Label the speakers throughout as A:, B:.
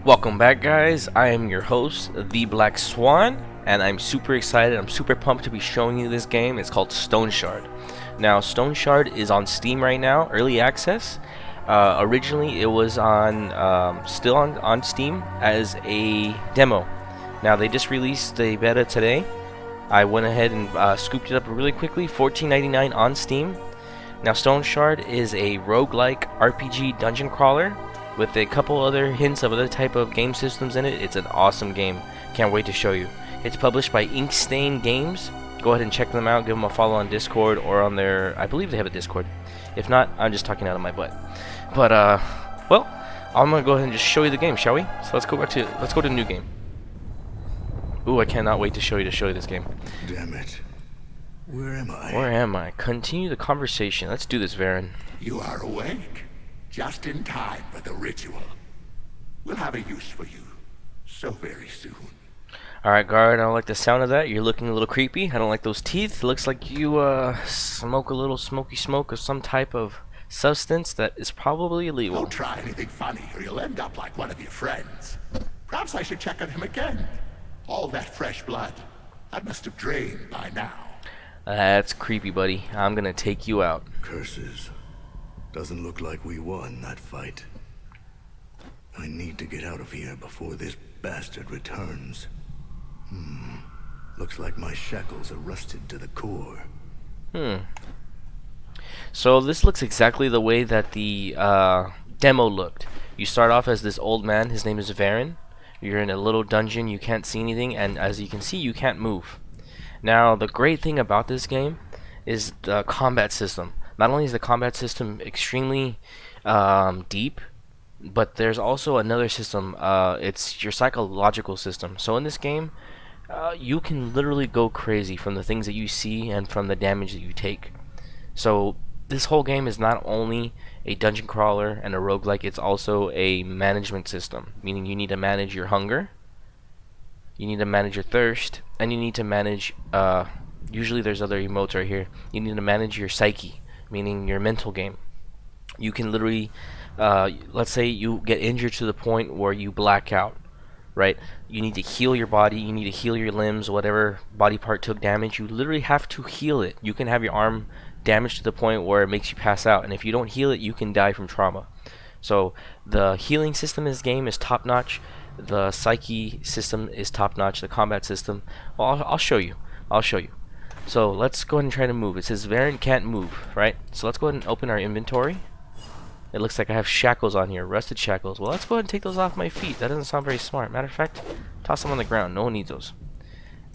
A: Welcome back, guys. I am your host, the Blaqkswan, and I'm super excited. I'm super pumped to be showing you this game. It's called Stoneshard. Now, Stoneshard is on Steam right now, early access. Originally, it was still on Steam as a demo. Now, they just released the beta today. I went ahead and scooped it up really quickly, $14.99 on Steam. Now, Stoneshard is a roguelike RPG dungeon crawler with a couple other hints of other type of game systems in it. It's an awesome game. Can't wait to show you. It's published by Inkstain Games. Go ahead and check them out. Give them a follow on Discord or on their... I believe they have a Discord. If not, I'm just talking out of my butt. But, well, I'm going to go ahead and just show you the game, shall we? So let's go to new game. Ooh, I cannot wait to show you this game.
B: Damn it. Where am I?
A: Where am I? Continue the conversation. Let's do this, Varon.
C: You are awake. Just in time for the ritual. We'll have a use for you so very soon.
A: Alright, guard, I don't like the sound of that. You're looking a little creepy. I don't like those teeth. It looks like you smoke a little smoky smoke of some type of substance that is probably illegal.
C: Don't try anything funny or you'll end up like one of your friends. Perhaps I should check on him again. All that fresh blood, that must have drained by now.
A: That's creepy, buddy. I'm gonna take you out.
B: Curses. Doesn't look like we won that fight. I need to get out of here before this bastard returns. Looks like my shackles are rusted to the core.
A: So this looks exactly the way that the demo looked. You start off as this old man. His name is Varon. You're in a little dungeon. You can't see anything, and as you can see, you can't move. Now, the great thing about this game is the combat system. Not only is the combat system extremely deep, but there's also another system. It's your psychological system. So in this game, you can literally go crazy from the things that you see and from the damage that you take. So this whole game is not only a dungeon crawler and a roguelike, it's also a management system. Meaning you need to manage your hunger, you need to manage your thirst, and you need to manage, usually there's other emotes right here, you need to manage your psyche, meaning your mental game. You can literally, let's say you get injured to the point where you black out, right? You need to heal your body, you need to heal your limbs, whatever body part took damage, you literally have to heal it. You can have your arm damaged to the point where it makes you pass out, and if you don't heal it, you can die from trauma. So the healing system in this game is top notch. The psyche system is top notch. The combat system, well, I'll show you. So let's go ahead and try to move. It says Varon can't move, right? So let's go ahead and open our inventory. It looks like I have shackles on here, rusted shackles. Well, let's go ahead and take those off my feet. That doesn't sound very smart. Matter of fact, toss them on the ground. No one needs those.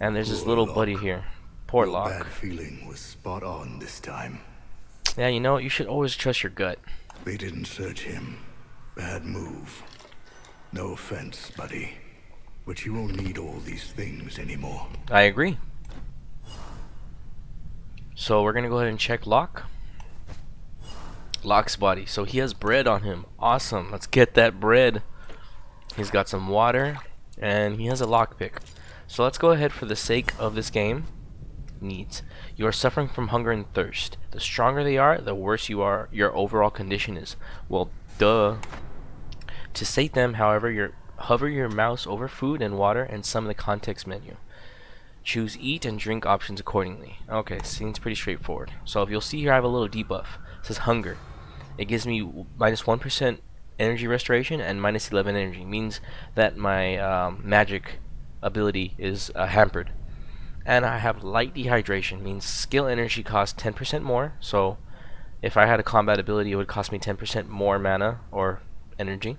A: And there's this little buddy here. Poor Lock.
B: Bad feeling was spot on this time.
A: Yeah, you know, you should always trust your gut.
B: They didn't search him. Bad move. No offense, buddy, but you won't need all these things anymore.
A: I agree. So we're gonna go ahead and check Lock's body. So he has bread on him. Awesome. Let's get that bread. He's got some water and he has a lockpick. So let's go ahead, for the sake of this game. Needs. You are suffering from hunger and thirst. The stronger they are, the worse your overall condition is. Well, duh. To sate them, however, hover your mouse over food and water and summon the context menu. Choose eat and drink options accordingly. Okay, seems pretty straightforward. So if you'll see here, I have a little debuff. It says hunger. It gives me minus 1% energy restoration and minus 11 energy. Means that my magic ability is hampered. And I have light dehydration. Means skill energy costs 10% more. So if I had a combat ability, it would cost me 10% more mana or energy.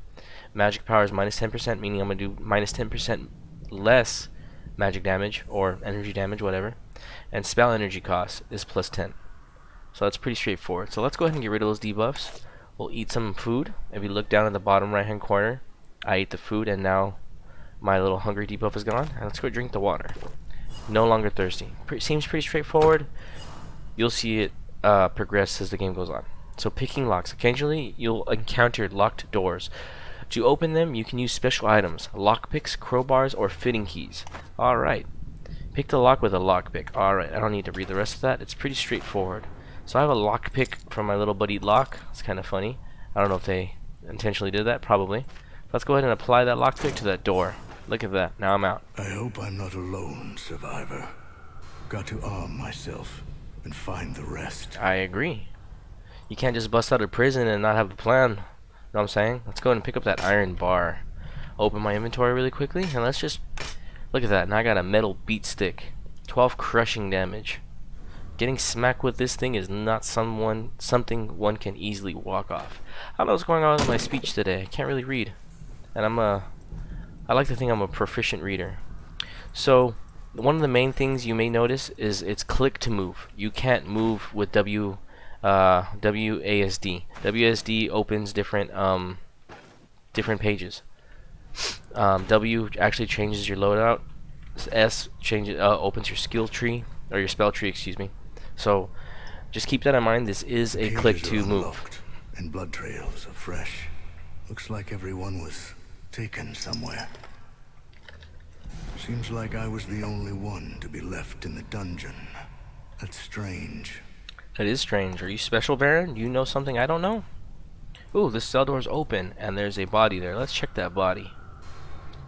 A: Magic power is minus 10%, meaning I'm going to do minus 10% less magic damage or energy damage, whatever. And spell energy cost is plus 10. So that's pretty straightforward. So let's go ahead and get rid of those debuffs. We'll eat some food. If you look down in the bottom right hand corner, I ate the food and now my little hungry debuff is gone. And let's go drink the water. No longer thirsty. Seems pretty straightforward. You'll see it progress as the game goes on. So picking locks. Occasionally you'll encounter locked doors. To open them, you can use special items, lockpicks, crowbars, or fitting keys. Alright. Pick the lock with a lockpick. Alright, I don't need to read the rest of that. It's pretty straightforward. So I have a lockpick from my little buddy Lock. It's kind of funny. I don't know if they intentionally did that, probably. Let's go ahead and apply that lockpick to that door. Look at that. Now I'm out.
B: I hope I'm not alone, survivor. Got to arm myself and find the rest.
A: I agree. You can't just bust out of prison and not have a plan. Know what I'm saying? Let's go ahead and pick up that iron bar. Open my inventory really quickly, and let's just look at that. Now I got a metal beat stick. 12 crushing damage. Getting smacked with this thing is not something one can easily walk off. I don't know what's going on with my speech today. I can't really read. And I like to think I'm a proficient reader. So one of the main things you may notice is it's click to move. You can't move with WASD. WASD opens different pages. W actually changes your loadout. S changes opens your skill tree, or your spell tree, excuse me. So just keep that in mind. This is a click to move.
B: And blood trails are fresh. Looks like everyone was taken somewhere. Seems like I was the only one to be left in the dungeon. That's strange.
A: That is strange. Are you special, Varon? You know something I don't know? Ooh, this cell door is open, and there's a body there. Let's check that body.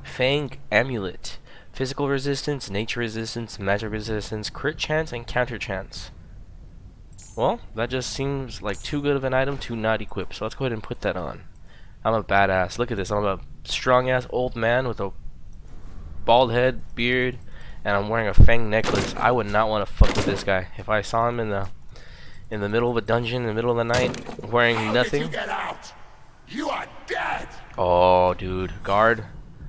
A: Fang Amulet. Physical resistance, nature resistance, magic resistance, crit chance, and counter chance. Well, that just seems like too good of an item to not equip, so let's go ahead and put that on. I'm a badass. Look at this. I'm a strong-ass old man with a bald head, beard, and I'm wearing a fang necklace. I would not want to fuck with this guy. If I saw him in the middle of a dungeon, in the middle of the night, wearing nothing.
C: How did you get out? You are dead!
A: Oh, dude. Guard.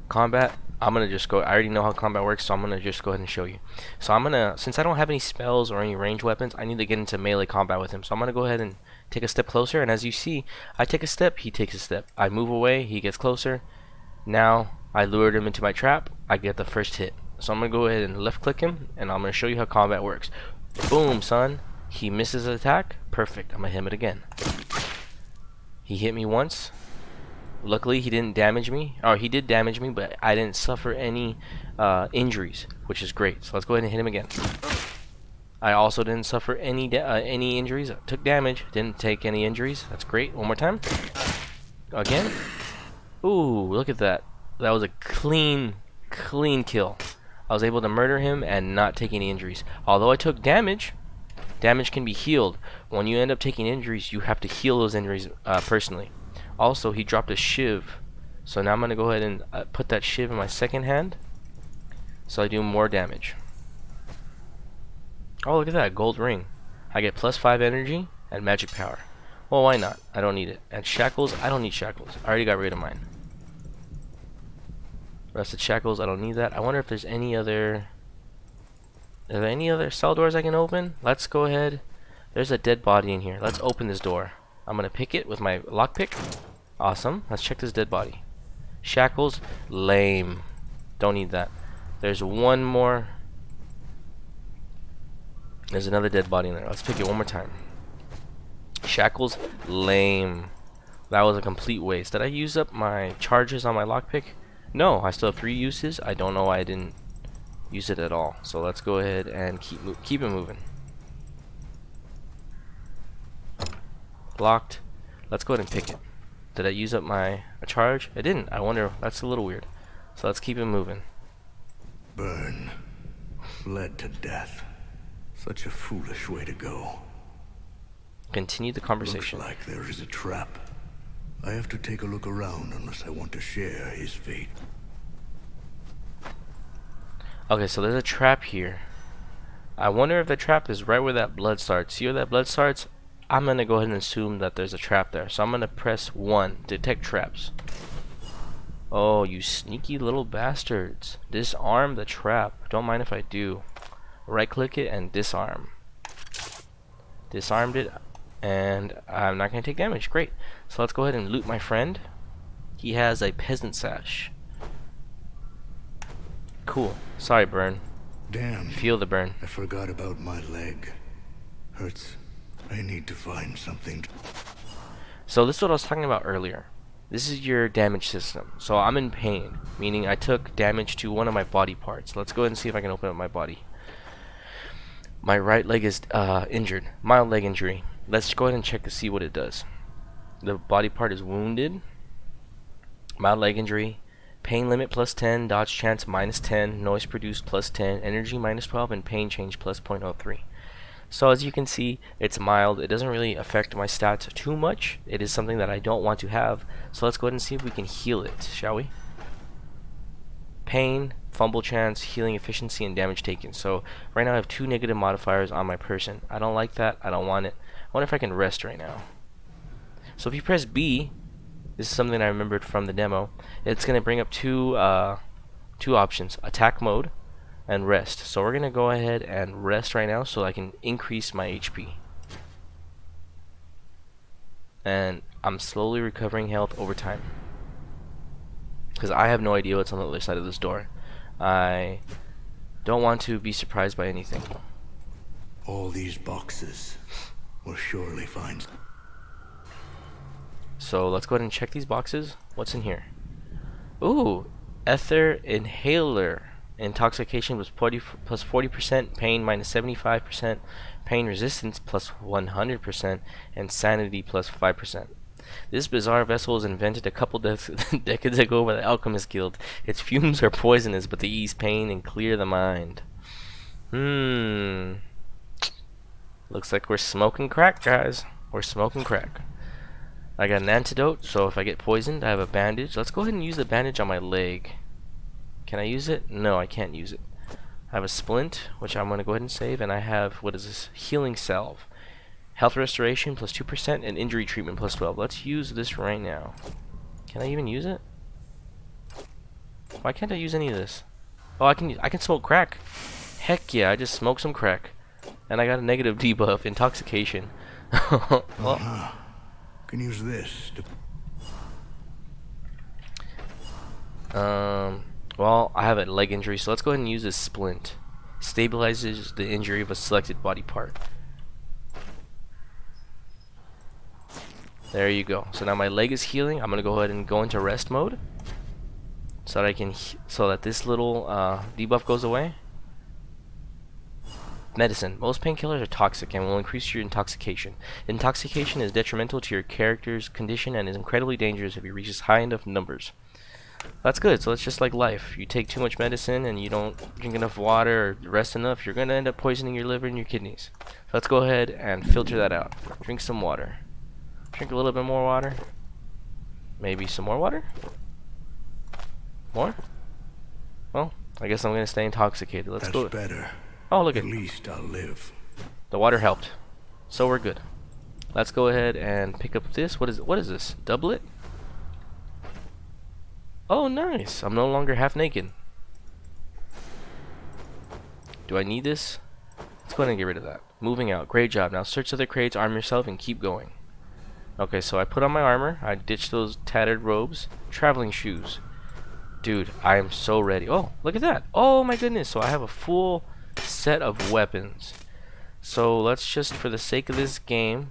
A: Combat. I'm gonna just go. I already know how combat works, so I'm gonna just go ahead and show you. So I'm gonna, since I don't have any spells or any ranged weapons, I need to get into melee combat with him. So I'm gonna go ahead and take a step closer, and as you see, I take a step, he takes a step. I move away, he gets closer. Now I lured him into my trap. I get the first hit. So I'm gonna go ahead and left click him, and I'm gonna show you how combat works. Boom, son. He misses his attack. Perfect. I'm gonna hit him again. He hit me once. Luckily, he didn't damage me. Or he did damage me, but I didn't suffer any injuries, which is great. So let's go ahead and hit him again. I also didn't suffer any injuries. I took damage, didn't take any injuries. That's great. One more time. Again. Ooh, look at that. That was a clean kill. I was able to murder him and not take any injuries. Although I took damage, damage can be healed. When you end up taking injuries, you have to heal those injuries personally. Also, he dropped a shiv, so now I'm going to go ahead and put that shiv in my second hand, so I do more damage. Oh, look at that, gold ring. I get +5 energy and magic power. Well, why not? I don't need it. And shackles, I don't need shackles. I already got rid of mine. Rusted shackles, I don't need that. I wonder if there's any other... Are there any other cell doors I can open? Let's go ahead. There's a dead body in here. Let's open this door. I'm gonna pick it with my lockpick. Awesome. Let's check this dead body. Shackles, lame. Don't need that. There's one more. There's another dead body in there. Let's pick it one more time. Shackles, lame. That was a complete waste. Did I use up my charges on my lockpick? No, I still have 3 uses. I don't know why I didn't use it at all. So let's go ahead and keep it moving. Blocked. Let's go ahead and pick it. Did I use up my charge? I didn't. I wonder. That's a little weird. So let's keep it moving.
B: Burn. Bled to death. Such a foolish way to go.
A: Continue the conversation.
B: Looks like there is a trap. I have to take a look around unless I want to share his fate.
A: Okay, so there's a trap here. I wonder if the trap is right where that blood starts. See where that blood starts? I'm gonna go ahead and assume that there's a trap there. So I'm gonna press 1, detect traps. Oh, you sneaky little bastards. Disarm the trap. Don't mind if I do. Right click it and disarm. Disarmed it, and I'm not gonna take damage. Great. So let's go ahead and loot my friend. He has a peasant sash. Cool. Sorry, burn.
B: Damn.
A: Feel the burn.
B: I forgot about my leg. Hurts. I need to find something.
A: So this is what I was talking about earlier. This is your damage system. So I'm in pain, meaning I took damage to one of my body parts. Let's go ahead and see if I can open up my body. My right leg is injured. Mild leg injury. Let's go ahead and check to see what it does. The body part is wounded. Mild leg injury, pain limit plus 10, dodge chance minus 10, noise produced plus 10, energy minus 12, and pain change plus 0.03. So as you can see, it's mild. It doesn't really affect my stats too much. It is something that I don't want to have. So let's go ahead and see if we can heal it, shall we? Pain, fumble chance, healing efficiency, and damage taken. So right now I have 2 negative modifiers on my person. I don't like that. I don't want it. I wonder if I can rest right now. So if you press B, this is something I remembered from the demo. It's going to bring up two options: attack mode and rest. So we're going to go ahead and rest right now so I can increase my HP. And I'm slowly recovering health over time, because I have no idea what's on the other side of this door. I don't want to be surprised by anything.
B: All these boxes will surely find.
A: So let's go ahead and check these boxes. What's in here? Ooh, ether inhaler. Intoxication was plus 40%, pain minus 75%, pain resistance plus 100%, and sanity plus 5%. This bizarre vessel was invented a couple decades ago by the Alchemist Guild. Its fumes are poisonous, but they ease pain and clear the mind. Looks like we're smoking crack, guys. We're smoking crack. I got an antidote, so if I get poisoned, I have a bandage. Let's go ahead and use the bandage on my leg. Can I use it? No, I can't use it. I have a splint, which I'm going to go ahead and save, and I have, what is this? Healing salve. Health restoration plus 2% and injury treatment plus 12. Let's use this right now. Can I even use it? Why can't I use any of this? Oh, I can smoke crack. Heck yeah, I just smoked some crack. And I got a negative debuff, intoxication. Well,
B: Can use this
A: to well, I have a leg injury, so let's go ahead and use this splint. Stabilizes the injury of a selected body part. There you go. So now my leg is healing. I'm gonna go ahead and go into rest mode, so that I can, so that this little debuff goes away. Medicine. Most painkillers are toxic and will increase your intoxication. Intoxication is detrimental to your character's condition and is incredibly dangerous if it reaches high enough numbers. That's good. So it's just like life. You take too much medicine and you don't drink enough water or rest enough, you're going to end up poisoning your liver and your kidneys. So let's go ahead and filter that out. Drink some water. Drink a little bit more water. Maybe some more water? More? Well, I guess I'm going to stay intoxicated. Let's go.
B: That's better.
A: Oh, look
B: At
A: at
B: least I'll live.
A: the water helped. So we're good. Let's go ahead and pick up this. What is this? Doublet? Oh, nice. I'm no longer half naked. Do I need this? Let's go ahead and get rid of that. Moving out. Great job. Now search other crates, arm yourself, and keep going. Okay, so I put on my armor. I ditched those tattered robes. Traveling shoes. Dude, I am so ready. Oh, look at that. Oh my goodness. So I have a full set of weapons. So let's just, for the sake of this game,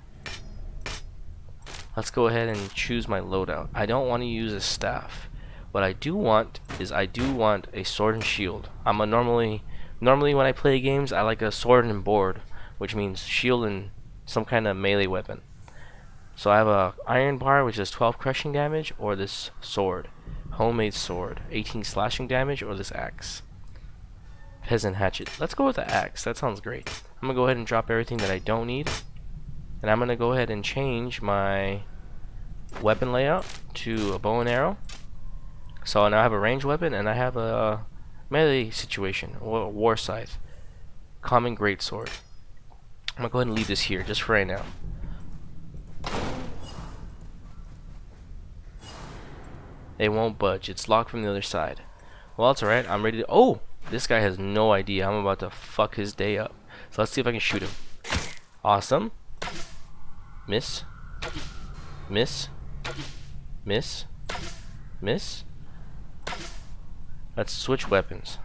A: let's go ahead and choose my loadout. I don't want to use a staff. What I do want is I do want a sword and shield. I'm a normally when I play games, I like a sword and board, which means shield and some kind of melee weapon. So I have a Ironbar, which does 12 crushing damage, or this sword, homemade sword, 18 slashing damage, or this axe, peasant hatchet. Let's go with the axe. That sounds great. I'm gonna go ahead and drop everything that I don't need, and I'm gonna go ahead and change my weapon layout to a bow and arrow. So now I have a ranged weapon and I have a melee situation, war scythe, common greatsword. I'm gonna go ahead and leave this here just for right now. They won't budge. It's locked from the other side. Well, it's alright. I'm ready to. Oh, this guy has no idea. I'm about to fuck his day up. So let's see if I can shoot him. Awesome. Miss. Miss. Miss. Miss. Let's switch weapons.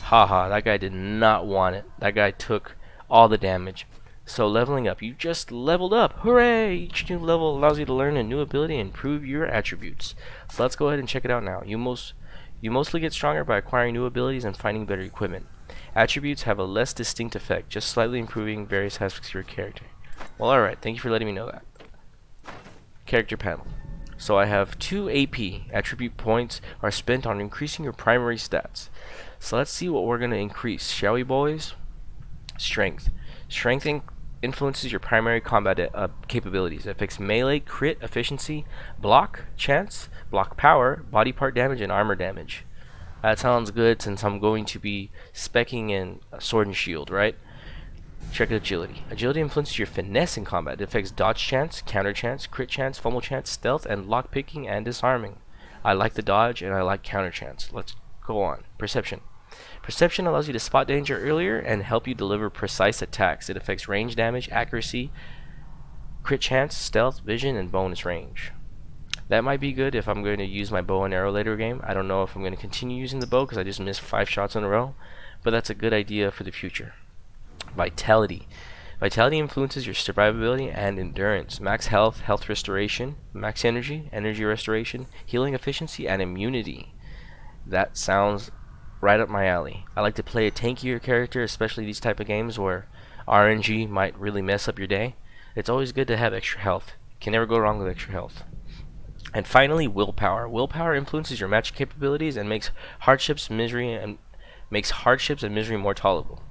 A: Haha, that guy did not want it. That guy took all the damage. So leveling up. You just leveled up. Hooray! Each new level allows you to learn a new ability and improve your attributes. So let's go ahead and check it out now. You mostly get stronger by acquiring new abilities and finding better equipment. Attributes have a less distinct effect, just slightly improving various aspects of your character. Well, alright. Thank you for letting me know that. Character panel. So I have 2 AP. Attribute points are spent on increasing your primary stats. So let's see what we're going to increase, shall we, boys? Strength. Strength influences your primary combat capabilities. It affects melee, crit, efficiency, block, chance, block power, body part damage, and armor damage. That sounds good since I'm going to be specking in sword and shield, right? Check agility. Agility influences your finesse in combat. It affects dodge chance, counter chance, crit chance, fumble chance, stealth, and lockpicking and disarming. I like the dodge and I like counter chance. Let's go on. Perception. Perception allows you to spot danger earlier and help you deliver precise attacks. It affects range damage, accuracy, crit chance, stealth, vision, and bonus range. That might be good if I'm going to use my bow and arrow later game. I don't know if I'm going to continue using the bow because I just missed 5 shots in a row, but that's a good idea for the future. Vitality. Vitality influences your survivability and endurance. Max health, health restoration, max energy, energy restoration, healing efficiency, and immunity. That sounds right up my alley. I like to play a tankier character, especially these type of games where RNG might really mess up your day. It's always good to have extra health. Can never go wrong with extra health. And finally, willpower. Willpower influences your magic capabilities and makes hardships, misery, and more tolerable.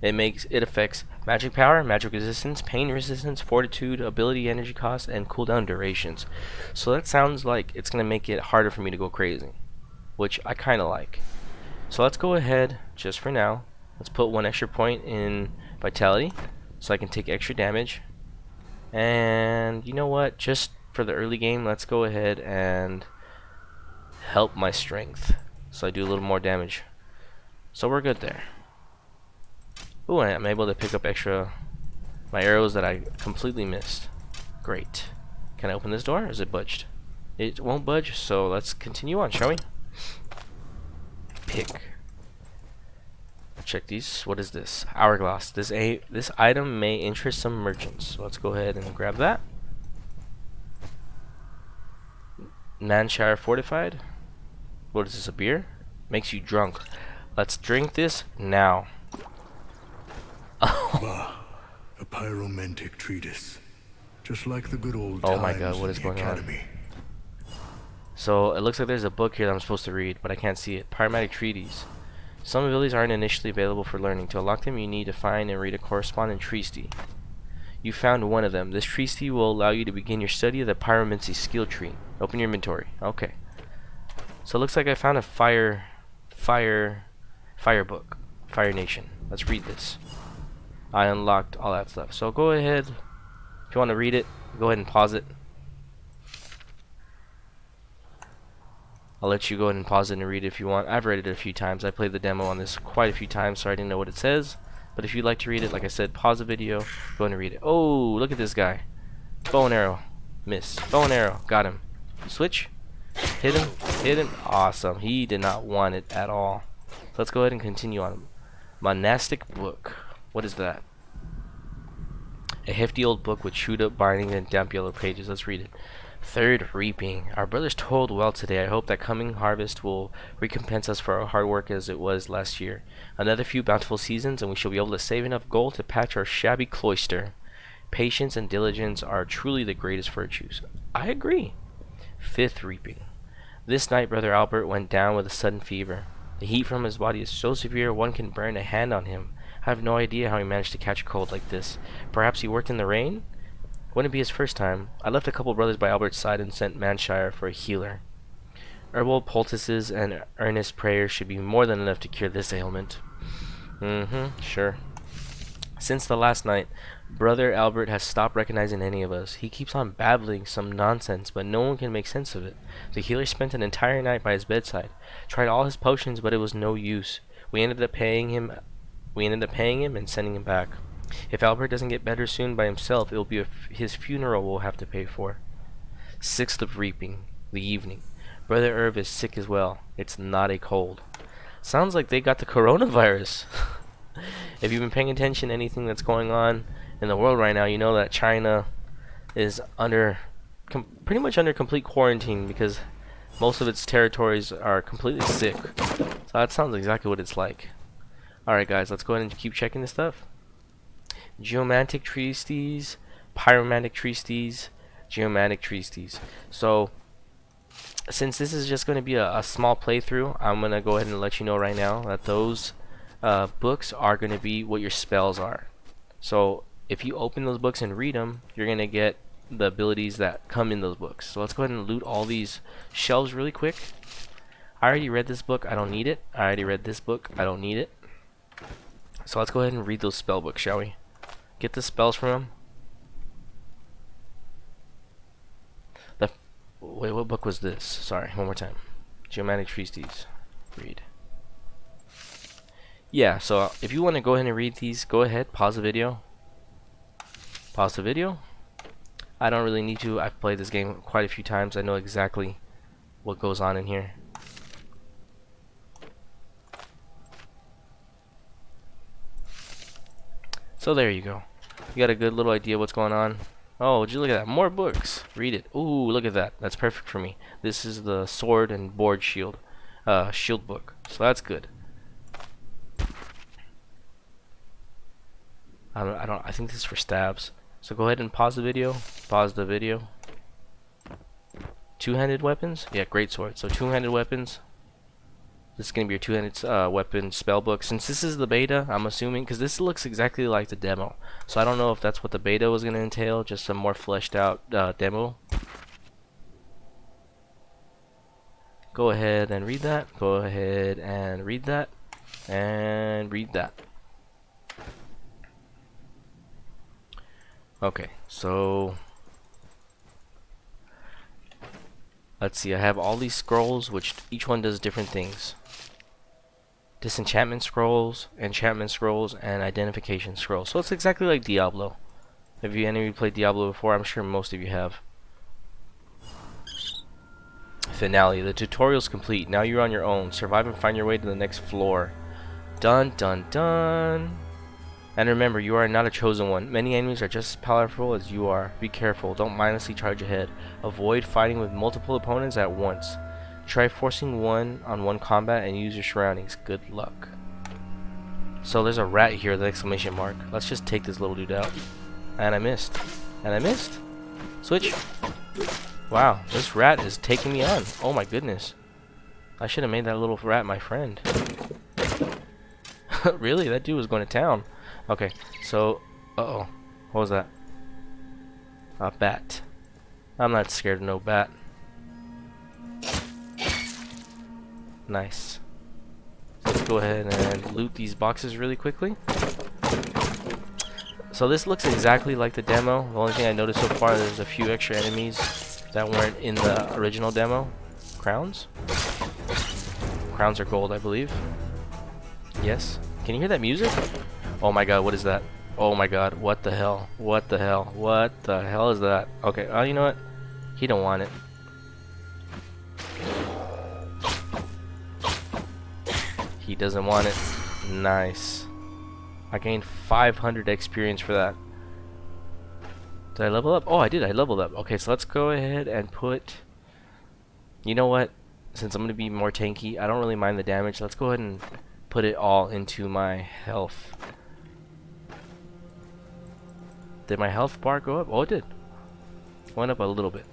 A: It affects magic power, magic resistance, pain resistance, fortitude, ability, energy cost, and cooldown durations. So that sounds like it's going to make it harder for me to go crazy, which I kind of like. So let's go ahead, just for now, let's put 1 extra point in vitality so I can take extra damage. And you know what, just for the early game, let's go ahead and help my strength so I do a little more damage. So we're good there. Ooh, I'm able to pick up my arrows that I completely missed. Great. Can I open this door? Is it budged? It won't budge, so let's continue on, shall we? Pick. Check these. What is this? Hourglass. This item may interest some merchants. So let's go ahead and grab that. Manshire fortified. What is this? A beer? Makes you drunk. Let's drink this now.
B: A pyromantic treatise, just like the good old times.
A: Oh my god, what is going
B: Academy.
A: on? So it looks like there's a book here that I'm supposed to read, but I can't see it. Pyromantic treaties. Some abilities aren't initially available for learning. To unlock them, you need to find and read a corresponding treatise. You found one of them. This treatise will allow you to begin your study of the pyromancy skill tree. Open your inventory. Okay. So it looks like I found a fire book. Fire Nation. Let's read this. I unlocked all that stuff. So go ahead. If you want to read it, go ahead and pause it. I'll let you go ahead and pause it and read it if you want. I've read it a few times. I played the demo on this quite a few times, so I didn't know what it says. But if you'd like to read it, like I said, pause the video, go ahead and read it. Oh, look at this guy. Bow and arrow. Miss. Bow and arrow. Got him. Switch. Hit him. Hit him. Awesome. He did not want it at all. So let's go ahead and continue on. Monastic book. What is that? A hefty old book with chewed up binding and damp yellow pages. Let's read it. Third reaping. Our brothers toiled well today. I hope that coming harvest will recompense us for our hard work as it was last year. Another few bountiful seasons and we shall be able to save enough gold to patch our shabby cloister. Patience and diligence are truly the greatest virtues. I agree. Fifth reaping. This night Brother Albert went down with a sudden fever. The heat from his body is so severe one can burn a hand on him. I have no idea how he managed to catch a cold like this. Perhaps he worked in the rain? Wouldn't be his first time. I left a couple brothers by Albert's side and sent Manshire for a healer. Herbal poultices and earnest prayers should be more than enough to cure this ailment. Sure. Since the last night, Brother Albert has stopped recognizing any of us. He keeps on babbling some nonsense, but no one can make sense of it. The healer spent an entire night by his bedside. Tried all his potions, but it was no use. We ended up paying him and sending him back. If Albert doesn't get better soon by himself, it will be his funeral we'll have to pay for. Sixth of reaping, the evening. Brother Irv is sick as well. It's not a cold. Sounds like they got the coronavirus. If you've been paying attention to anything that's going on in the world right now, you know that China is pretty much under complete quarantine because most of its territories are completely sick. So that sounds exactly what it's like. Alright guys, let's go ahead and keep checking this stuff. Geomantic treaties, pyromantic treaties, geomantic treaties. So since this is just going to be a small playthrough, I'm going to go ahead and let you know right now that those books are going to be what your spells are. So if you open those books and read them, you're going to get the abilities that come in those books. So let's go ahead and loot all these shelves really quick. I already read this book, I don't need it. I already read this book, I don't need it. So let's go ahead and read those spell books, shall we? Get the spells from them. Wait, what book was this? Sorry, one more time. Geomantic treaties. Read. Yeah, so if you want to go ahead and read these, go ahead, pause the video. Pause the video. I don't really need to. I've played this game quite a few times. I know exactly what goes on in here. So there you go. You got a good little idea what's going on. Oh, would you look at that? More books. Read it. Ooh, look at that. That's perfect for me. This is the sword and board shield shield book. So that's good. I think this is for stabs. So go ahead and pause the video. Pause the video. Two-handed weapons? Yeah, great sword. So two-handed weapons. This is going to be your two-handed weapon spell book. Since this is the beta, I'm assuming, because this looks exactly like the demo. So I don't know if that's what the beta was going to entail, just a more fleshed out demo. Go ahead and read that. Go ahead and read that. And read that. Okay, so let's see. I have all these scrolls, which each one does different things. Disenchantment scrolls, enchantment scrolls, and identification scrolls. So it's exactly like Diablo. Have you any of you played Diablo before? I'm sure most of you have. Finale. The tutorial's complete. Now you're on your own. Survive and find your way to the next floor. Dun dun dun. And remember, you are not a chosen one. Many enemies are just as powerful as you are. Be careful. Don't mindlessly charge ahead. Avoid fighting with multiple opponents at once. Try forcing one-on-one combat and use your surroundings. Good luck. So there's a rat here, the exclamation mark. Let's just take this little dude out. And I missed. And I missed. Switch. Wow, this rat is taking me on. Oh my goodness. I should have made that little rat my friend. Really? That dude was going to town. Okay, so, uh-oh. What was that? A bat. I'm not scared of no bat. Nice. Let's go ahead and loot these boxes really quickly. So this looks exactly like the demo. The only thing I noticed so far is there's a few extra enemies that weren't in the original demo. Crowns? Crowns are gold, I believe. Yes. Can you hear that music? Oh my god, what is that? Oh my god, what the hell? What the hell? What the hell is that? Okay, you know what? He don't want it. He doesn't want it. Nice. I gained 500 experience for that. Did I level up? Oh, I did. I leveled up. Okay, so let's go ahead and put... You know what? Since I'm going to be more tanky, I don't really mind the damage. Let's go ahead and put it all into my health. Did my health bar go up? Oh, it did. Went up a little bit.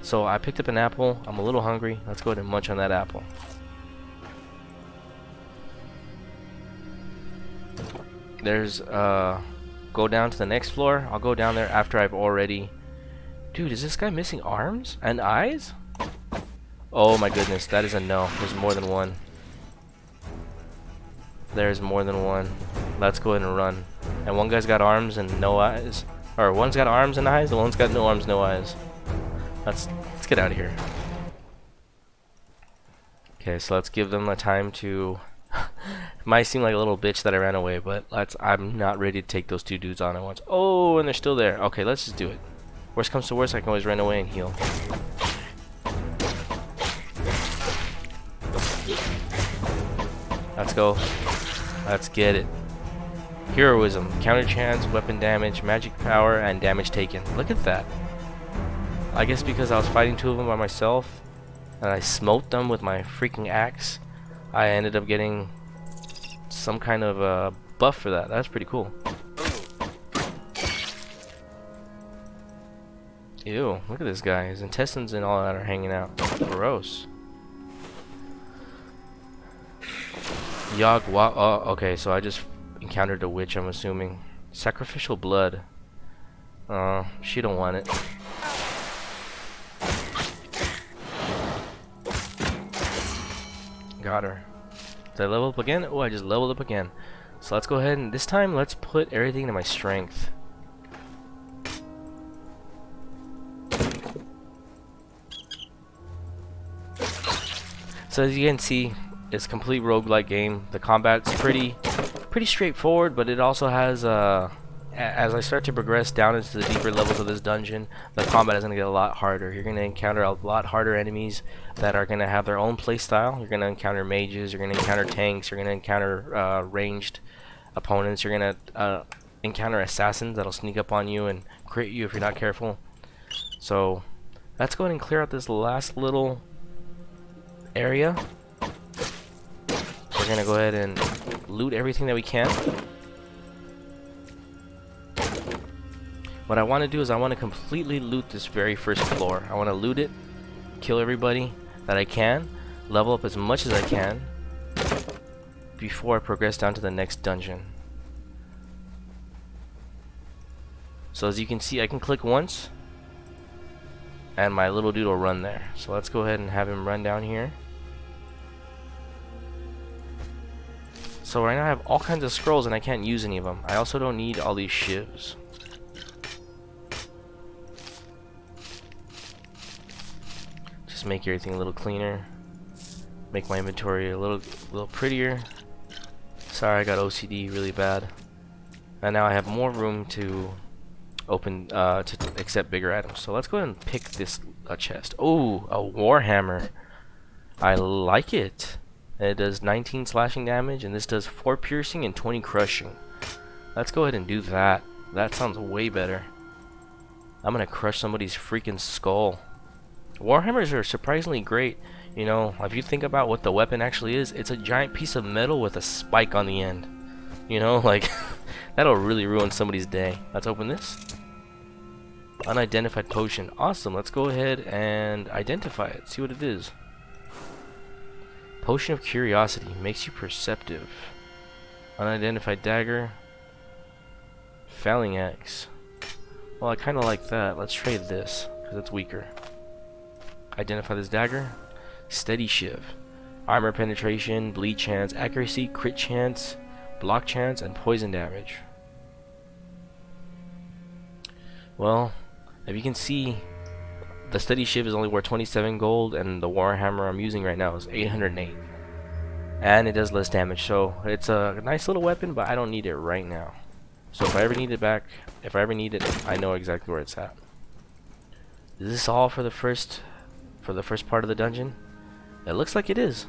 A: So I picked up an apple. I'm a little hungry. Let's go ahead and munch on that apple. There's go down to the next floor. I'll go down there after I've already... Dude, is this guy missing arms and eyes? Oh my goodness, that is a no. There's more than one. There's more than one. Let's go ahead and run. And one guy's got arms and no eyes. Or one's got arms and eyes, the one's got no arms, no eyes. Let's get out of here. Okay, so let's give them the time to... It might seem like a little bitch that I ran away, but I'm not ready to take those two dudes on at once. Oh, and they're still there. Okay, let's just do it. Worst comes to worst, I can always run away and heal. Let's go. Let's get it. Heroism, counter chance, weapon damage, magic power, and damage taken. Look at that. I guess because I was fighting two of them by myself, and I smote them with my freaking axe, I ended up getting some kind of buff for that. That's pretty cool. Ew, look at this guy. His intestines and all that are hanging out. Gross. Yogwa. Oh, okay, so I just encountered a witch, I'm assuming. Sacrificial blood. She don't want it. Got her. Did I level up again? Oh, I just leveled up again. So let's go ahead and this time let's put everything to my strength. So as you can see, it's a complete roguelike game. The combat's pretty straightforward, but it also has as I start to progress down into the deeper levels of this dungeon, the combat is going to get a lot harder. You're going to encounter a lot harder enemies that are going to have their own playstyle. You're going to encounter mages, you're going to encounter tanks, you're going to encounter ranged opponents, you're going to encounter assassins that'll sneak up on you and crit you if you're not careful. So let's go ahead and clear out this last little area. We're going to go ahead and loot everything that we can. What I want to do is I want to completely loot this very first floor. I want to loot it, kill everybody that I can, level up as much as I can before I progress down to the next dungeon. So as you can see, I can click once and my little dude will run there. So let's go ahead and have him run down here. So right now I have all kinds of scrolls and I can't use any of them. I also don't need all these shivs. Just make everything a little cleaner, make my inventory a little prettier. Sorry, I got OCD really bad, and now I have more room to open to accept bigger items. So let's go ahead and pick this chest. Oh, a warhammer. I like it. It does 19 slashing damage, and this does 4 piercing and 20 crushing. Let's go ahead and do that. That sounds way better. I'm gonna crush somebody's freaking skull. Warhammers are surprisingly great. You know, if you think about what the weapon actually is, it's a giant piece of metal with a spike on the end. You know, like, that'll really ruin somebody's day. Let's open this. Unidentified potion. Awesome. Let's go ahead and identify it. See what it is. Potion of curiosity. Makes you perceptive. Unidentified dagger. Felling axe. Well, I kind of like that. Let's trade this, because it's weaker. Identify this dagger. Steady shiv. Armor penetration, bleed chance, accuracy, crit chance, block chance, and poison damage. Well, if you can see, the steady shiv is only worth 27 gold, and the warhammer I'm using right now is 808. And it does less damage, so it's a nice little weapon, but I don't need it right now. So if I ever need it back, I know exactly where it's at. Is this all for the first part of the dungeon? It looks like it is.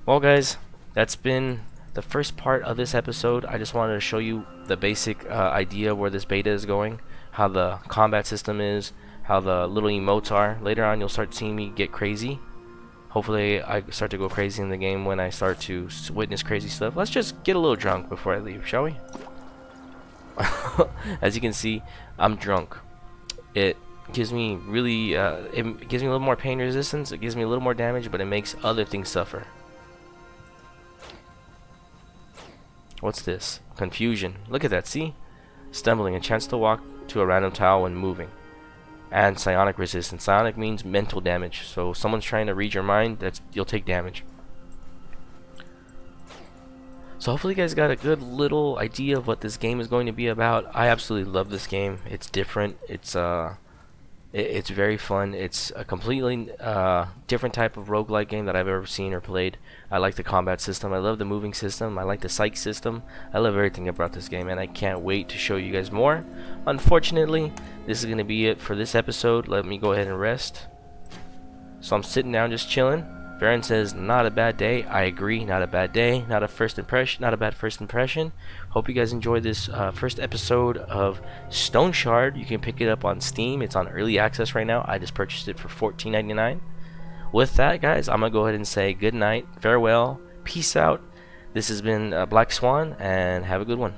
A: Well guys, that's been the first part of this episode. I just wanted to show you the basic idea where this beta is going, how the combat system is, how the little emotes are. Later on you'll start seeing me get crazy. Hopefully I start to go crazy in the game when I start to witness crazy stuff. Let's just get a little drunk before I leave, shall we? As you can see, I'm drunk. It gives me really it gives me a little more pain resistance, it gives me a little more damage, but it makes other things suffer. What's this? Confusion. Look at that, see? Stumbling, a chance to walk to a random tile when moving. And psionic resistance. Psionic means mental damage, so if someone's trying to read your mind, you'll take damage. So hopefully you guys got a good little idea of what this game is going to be about. I absolutely love this game. It's different. It's very fun. It's a completely different type of roguelike game that I've ever seen or played. I like the combat system. I love the moving system. I like the psych system. I love everything about this game, and I can't wait to show you guys more. Unfortunately, this is going to be it for this episode. Let me go ahead and rest. So I'm sitting down just chilling. Varon says, not a bad day. I agree, not a bad day. Not a bad first impression. Hope you guys enjoyed this first episode of Stoneshard. You can pick it up on Steam. It's on early access right now. I just purchased it for $14.99. With that, guys, I'm going to go ahead and say good night, farewell, peace out. This has been Blaqkswan, and have a good one.